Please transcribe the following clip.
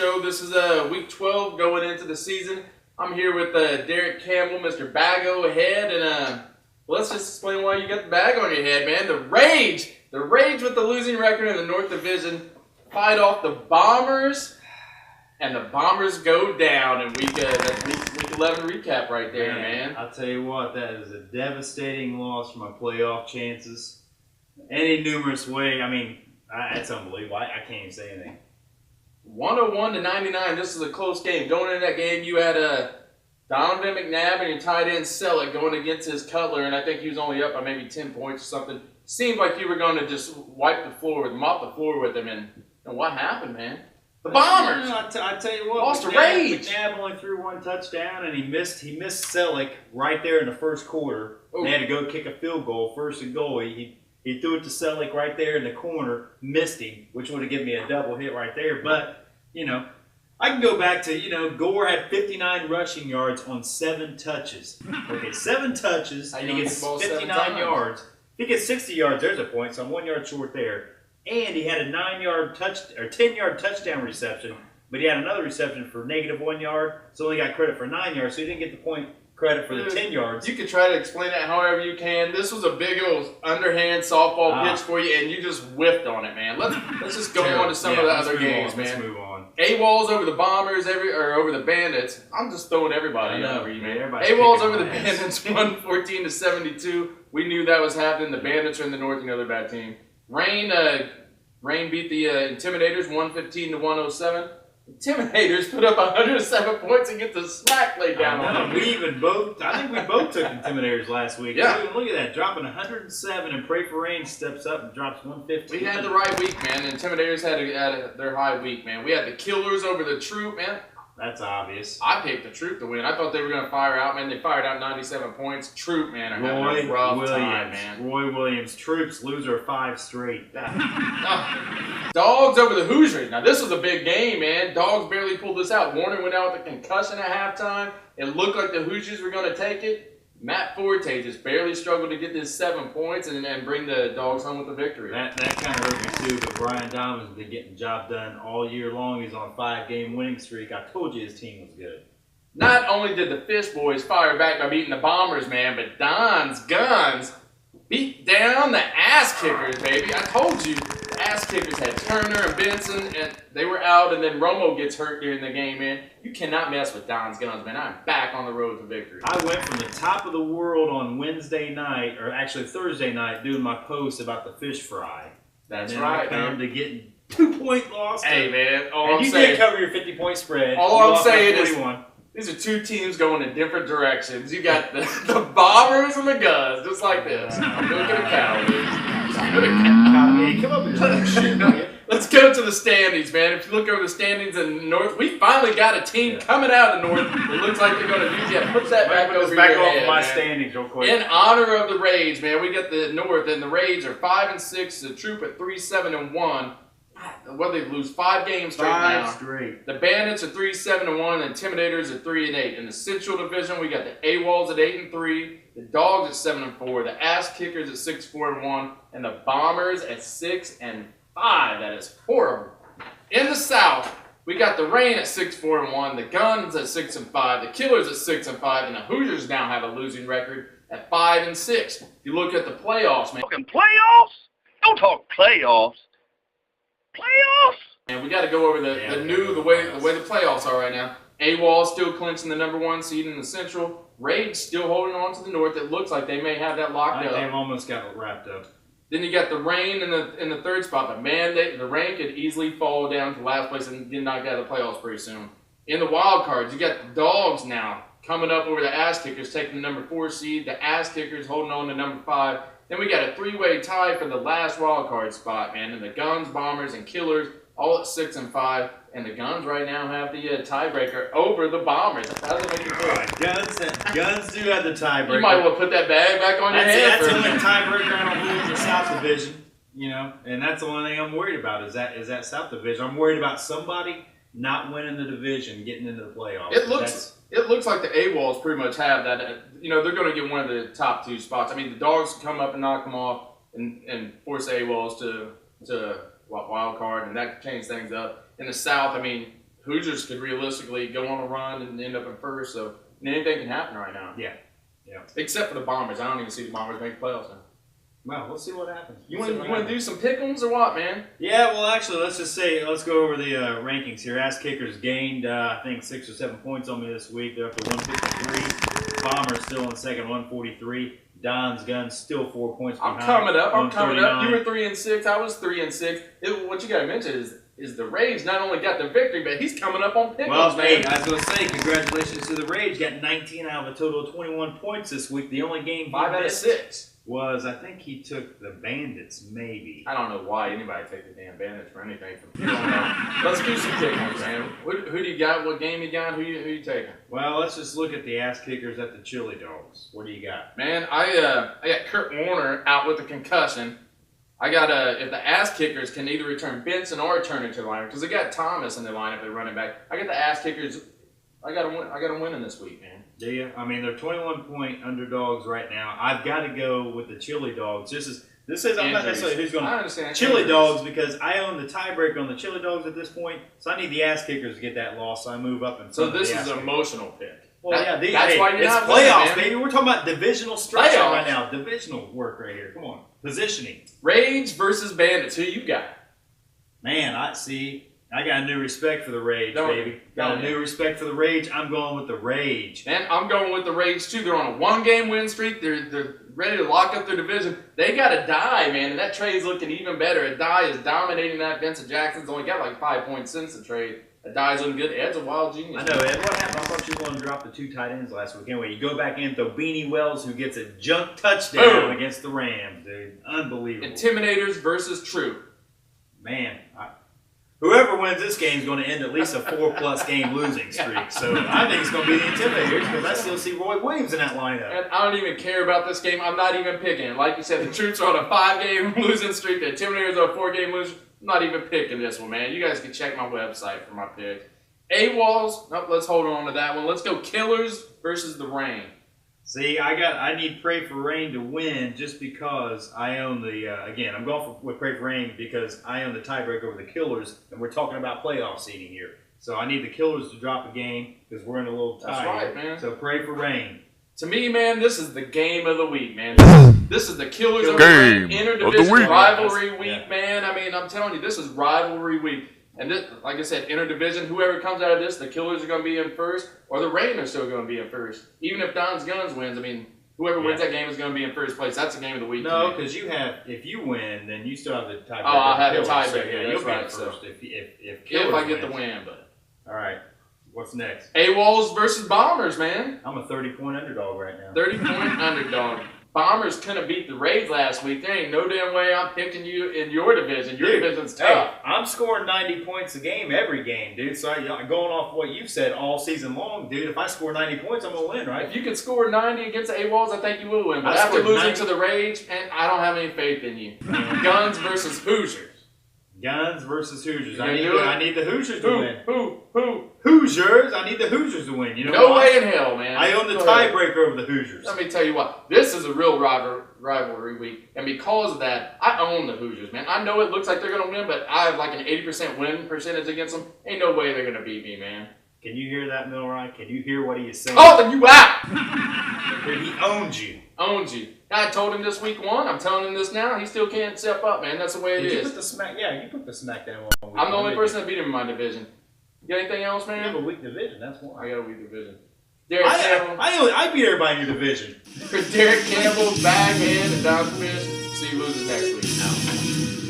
show. This is week 12 going into the season. I'm here with Derek Campbell, Mr. Bago Head, and let's just explain why you got the bag on your head, man. The Rage with the losing record in the North Division, fight off the Bombers, and the Bombers go down in week 11 recap right there, man. I'll tell you what, that is a devastating loss for my playoff chances. Any numerous way, I mean, that's unbelievable. I can't even say anything. 101-99. This is a close game. Going into that game, you had Donovan McNabb and your tight end Selleck going against his Cutler, and I think he was only up by maybe 10 points or something. Seemed like you were going to just mop the floor with him, and what happened, man? The Bombers. I tell you what, lost to Rage. McNabb only threw one touchdown, and he missed Selleck right there in the first quarter. They had to go kick a field goal, first and goal. He threw it to Selleck right there in the corner, missed him, which would have given me a double hit right there. But, I can go back to, Gore had 59 rushing yards on 7 touches. Okay, 7 touches, and he gets 59 yards. If he gets 60 yards, there's a point, so I'm 1 yard short there. And he had a 10-yard touchdown reception, but he had another reception for -1 yard, so only got credit for 9 yards, so he didn't get the point credit for the 10 yards. You can try to explain that however you can. This was a big old underhand softball pitch for you, and you just whiffed on it, man. Let's just go on to some of the other games, man. Let's move on. AWOLs over the Bombers, over the Bandits. I'm just throwing everybody over you, man. AWOLs over the Bandits, 114-72. We knew that was happening. The Bandits are in the North, they're a bad team. Rain beat the Intimidators, 115-107. Intimidators put up 107 points and get the smack laid down on them. I think we both took Intimidators last week. Yeah. Look at that, dropping 107, and Pray for Rain steps up and drops 115. We had the right week, man. The Intimidators had their high week, man. We had the Killers over the Troop, man. That's obvious. I picked the Troop to win. I thought they were going to fire out, man. They fired out 97 points. Troop, man, are having a rough time, man. Roy Williams, Troops, loser 5 straight. Dogs over the Hoosiers. Now, this was a big game, man. Dogs barely pulled this out. Warner went out with a concussion at halftime. It looked like the Hoosiers were going to take it. Matt Forte just barely struggled to get this 7 points and bring the Dogs home with the victory. That kind of hurt me too, but Brian Donovan's been getting the job done all year long. He's on a 5-game winning streak. I told you his team was good. Not only did the Fish Boys fire back by beating the Bombers, man, but Don's Guns beat down the Ass Kickers, baby. I told you, the Ass Kickers had Turner and Benson, and they were out, and then Romo gets hurt during the game, man. You cannot mess with Don's Guns, man. I'm back on the road to victory. I went from the top of the world on Wednesday night, or actually Thursday night, doing my post about the fish fry. That's and right, I come to getting 2-point loss. Hey, man. You did cover your 50-point spread. All I'm saying is these are two teams going in different directions. You got the Bombers and the Guns, just like this. I'm looking at Cowboys. Come up with shit. Let's go to the standings, man. If you look over the standings in the North, we finally got a team coming out of the North. It looks like they're going to do that. Put that back over back your off head, my man. standings real quick. In honor of the Rage, man, we got the North, and the Rage are 5-6. The Troop at 3-7-1. What they lose 5 games straight now. 5 straight. The Bandits are 3-7-1. The Intimidators are 3-8. In the Central Division, we got the AWOLs at 8-3. The Dogs at 7-4. The Ass Kickers at 6-4-1, and the Bombers at 6-5. That is horrible. In the South, we got the Rain at 6-4-1. The Guns at 6-5. The Killers at 6-5, and the Hoosiers now have a losing record at 5-6. If you look at the playoffs, man. Talking playoffs? Don't talk playoffs. Playoffs? And we got to go over the way the playoffs are right now. AWOL still clinching the #1 seed in the Central. Rage still holding on to the North. It looks like they may have that locked up. They've almost got it wrapped up. Then you got the Rain in the third spot, but man, the Rain could easily fall down to last place and get knocked out of the playoffs pretty soon. In the wild cards, you got the Dogs now coming up over the Ass Kickers, taking the #4 seed. The Ass Kickers holding on to #5. Then we got a 3-way tie for the last wild card spot, man. And the Guns, Bombers, and Killers all at 6-5. And the Guns right now have the tiebreaker over the Bombers. How does it make you feel? Guns do have the tiebreaker. You might want to put that bag back on your head. That's the only tiebreaker I don't lose in the South Division. And that's the only thing I'm worried about is that South Division. I'm worried about somebody not winning the division, getting into the playoffs. It looks like the AWOLs pretty much have that. They're going to get one of the top 2 spots. I mean, the Dogs come up and knock them off and force AWOLs to wild card, and that can change things up. In the South, I mean, Hoosiers could realistically go on a run and end up in first. So anything can happen right now. Yeah. Except for the Bombers. I don't even see the Bombers make playoffs now. Well, we'll see what happens. You want to do some pick'ems or what, man? Yeah, well, actually, let's go over the rankings here. Ass Kickers gained, I think, 6 or 7 points on me this week. They're up to 153. Bombers still in second, 143. Don's Guns still 4 points behind. I'm coming up. You were 3-6. I was 3-6. What you got to mention is the Rage not only got the victory, but he's coming up on pick'ems, well, man. Hey, I was going to say, congratulations to the Rage. Got 19 out of a total of 21 points this week. The only game 5 out of 6. Was, I think he took the Bandits, maybe. I don't know why anybody take the damn Bandits for anything. Let's do some pick'ems, man. Who do you got? What game you got? Who you taking? Well, let's just look at the Ass Kickers at the Chili Dogs. What do you got? Man, I got Kurt Warner out with a concussion. I got if the Ass Kickers can either return Benson or turn into the lineup because they got Thomas in the lineup at running back. I got the Ass Kickers. I got them winning this week, man. Do you? I mean, they're 21-point underdogs right now. I've got to go with the Chili Dogs. This is I'm not necessarily who's going to. I understand. Chili Dogs because I own the tiebreaker on the Chili Dogs at this point, so I need the Ass Kickers to get that loss, so I move up. So this is an emotional pick. Well, that's why you're it's not playoffs, winning, baby. We're talking about divisional structure right now. Divisional work right here. Come on, positioning. Rage versus Bandits. Who you got? Man, I got a new respect for the Rage, baby. Got a new respect for the Rage. I'm going with the Rage. And I'm going with the Rage, too. They're on a one-game win streak. They're ready to lock up their division. They got a die, man, and that trade's looking even better. A die is dominating that. Vincent Jackson's only got like 5 points since the trade. A die's looking good. Ed's a wild genius. I know, Ed. What happened? I thought you were going to drop the 2 tight ends last week. Anyway, you go back in, throw Beanie Wells, who gets a junk touchdown against the Rams, dude. Unbelievable. Intimidators versus True. Man, whoever wins this game is going to end at least a 4+ game losing streak. So I think it's going to be the Intimidators because I still see Roy Williams in that lineup. And I don't even care about this game. I'm not even picking it. Like you said, the Troops are on a 5-game losing streak. The Intimidators are a 4-game losing. I'm not even picking this one, man. You guys can check my website for my pick. AWOLs. Nope, let's hold on to that one. Let's go Killers versus the Rain. See, I need Pray for Rain to win just because I own the, again, I'm going with Pray for Rain because I own the tiebreaker over the Killers, and we're talking about playoff seeding here. So I need the Killers to drop a game because we're in a little tie. That's right, man. So Pray for Rain. To me, man, this is the game of the week, man. This is the Killers of the Rain interdivision rivalry week, man. I mean, I'm telling you, this is rivalry week. And this, like I said, interdivision, whoever comes out of this, the Killers are going to be in first, or the Rain are still going to be in first. Even if Don's Guns wins, I mean, whoever wins that game is going to be in first place. That's the game of the week. No, because if you win, then you still have the tiebreaker. Oh, I'll have the tiebreaker. So, yeah, you'll be right, first so. if I get the win, but. All right. What's next? AWOLs versus Bombers, man. I'm a 30-point underdog right now. 30-point underdog. Bombers couldn't beat the Rays last week. There ain't no damn way I'm picking you in your division. Your division's tough. Hey, I'm scoring 90 points a game every game, dude. So going off what you've said all season long, dude, if I score 90 points, I'm going to win, right? If you can score 90 against the AWOLs, I think you will win. But after losing to the Rage, and I don't have any faith in you. Guns versus Hoosiers. Guns versus Hoosiers. I need the Hoosiers to win. Who? Hoosiers. I need the Hoosiers to win. You know no way in hell, man. I own the tiebreaker over the Hoosiers. Let me tell you what. This is a real rivalry week. And because of that, I own the Hoosiers, man. I know it looks like they're going to win, but I have like an 80% win percentage against them. Ain't no way they're going to beat me, man. Can you hear that, Milroy? Can you hear what he is saying? Oh, then you out! Dude, he owns you. Owns you. I told him this week 1. I'm telling him this now. He still can't step up, man. That's the way it is. You put the you put the SmackDown on. I'm the only person that beat him in my division. You got anything else, man? You have a weak division. That's why. I got a weak division. Derek Campbell. I beat everybody in your division. Derek Campbell, Baghead, and Don Fish. See you losers next week.